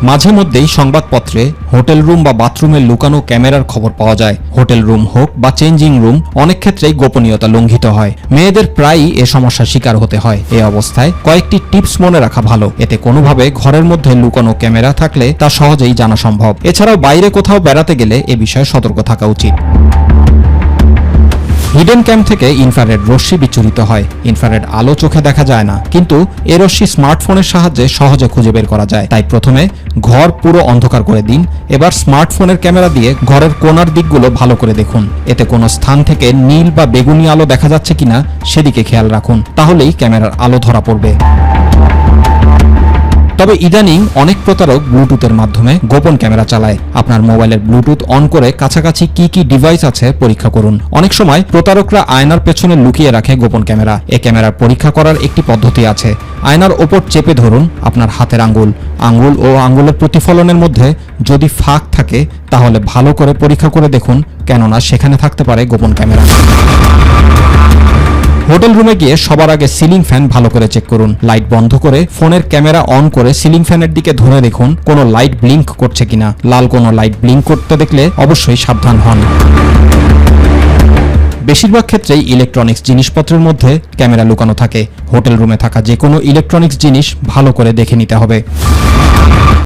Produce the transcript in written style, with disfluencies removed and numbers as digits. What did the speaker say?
মাঝে মধ্যেই সংবাদপত্রে হোটেল রুম বা বাথরুমে লুকানো ক্যামেরার খবর পাওয়া যায়। হোটেল রুম হোক বা চেঞ্জিং রুম, অনেক ক্ষেত্রেই গোপনীয়তা লঙ্ঘিত হয়। মেয়েদের প্রায়ই এ সমস্যার শিকার হতে হয়। এই অবস্থায় কয়েকটি টিপস মনে রাখা ভালো। এতে কোনোভাবে ঘরের মধ্যে লুকানো ক্যামেরা থাকলে তা সহজেই জানা সম্ভব। এছাড়াও বাইরে কোথাও বেড়াতে গেলে এ বিষয়ে সতর্ক থাকা উচিত। হিডেন ক্যাম থেকে ইনফ্রারেড রশ্মি বিচ্ছুরিত হয়। ইনফ্রারেড আলো চোখে দেখা যায় না, কিন্তু এ রশ্মি স্মার্টফোনের সাহায্যে সহজে খুঁজে বের করা যায়। তাই প্রথমে ঘর পুরো অন্ধকার করে দিন। এবার স্মার্টফোনের ক্যামেরা দিয়ে ঘরের কোণার দিকগুলো ভালো করে দেখুন। এতে কোনো স্থান থেকে নীল বা বেগুনি আলো দেখা যাচ্ছে কিনা সেদিকে খেয়াল রাখুন, তাহলেই ক্যামেরার আলো ধরা পড়বে। তবে ইদানিং অনেক প্রতারক ব্লুটুথের মাধ্যমে গোপন ক্যামেরা চালায়। আপনার মোবাইলের ব্লুটুথ অন করে কাছাকাছি কি কি ডিভাইস আছে পরীক্ষা করুন। অনেক সময় প্রতারকরা আয়নার পেছনে লুকিয়ে রাখে গোপন ক্যামেরা। এই ক্যামেরার পরীক্ষা করার একটি পদ্ধতি আছে। আয়নার ওপর চেপে ধরুন আপনার হাতের আঙ্গুল ও আঙ্গুলের প্রতিফলনের মধ্যে যদি ফাঁক থাকে তাহলে ভালো করে পরীক্ষা করে দেখুন, কেননা সেখানে থাকতে পারে গোপন ক্যামেরা। হোটেল রুমে গিয়ে সবার আগে সিলিং ফ্যান ভালো করে চেক করুন। লাইট বন্ধ করে ফোনের ক্যামেরা অন করে সিলিং ফ্যানের দিকে ধরে দেখুন কোনো লাইট ব্লিঙ্ক করছে কিনা। লাল কোনো লাইট ব্লিঙ্ক করতে দেখলে অবশ্যই সাবধান হন। বেশিরভাগ ক্ষেত্রেই ইলেকট্রনিক্স জিনিসপত্রের মধ্যে ক্যামেরা লুকানো থাকে। হোটেল রুমে থাকা যে কোনো ইলেকট্রনিক্স জিনিস ভালো করে দেখে নিতে হবে।